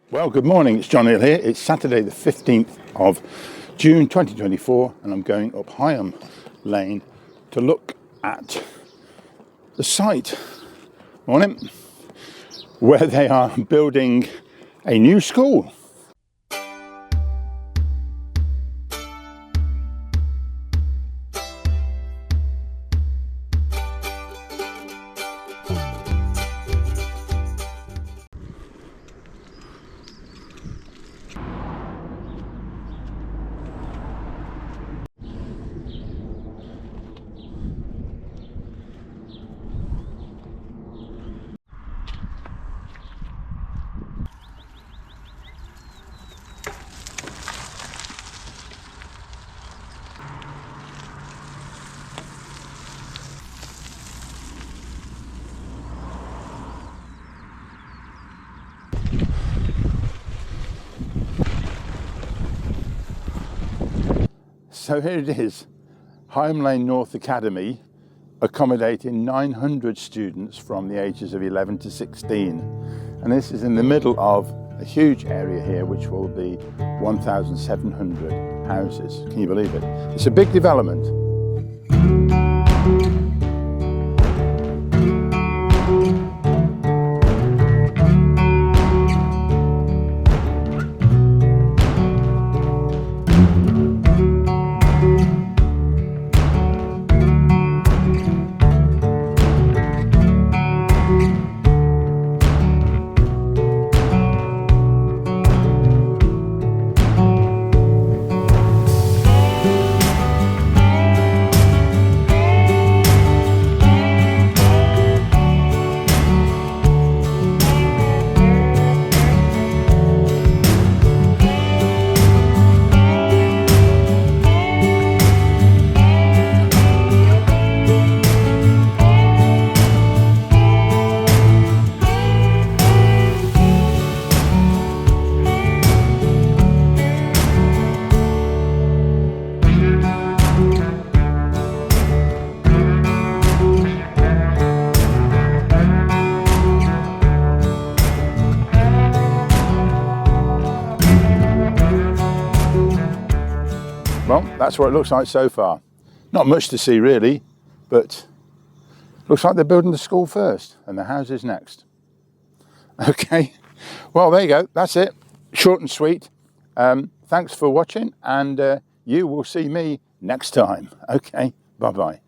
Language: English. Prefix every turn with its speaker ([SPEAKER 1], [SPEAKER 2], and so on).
[SPEAKER 1] Well, good morning, it's John Neal here. It's Saturday the 15th of June 2024 and I'm going up Higham Lane to look at the site, morning, where they are building a new school. So here it is, Higham Lane North Academy, accommodating 900 students from the ages of 11 to 16. And this is in the middle of a huge area here, which will be 1,700 houses. Can you believe it? It's a big development. Well, that's what it looks like so far. Not much to see really, but looks like they're building the school first and the houses next. Okay, well there you go, that's it. Short and sweet. Thanks for watching and you will see me next time. Okay, bye-bye.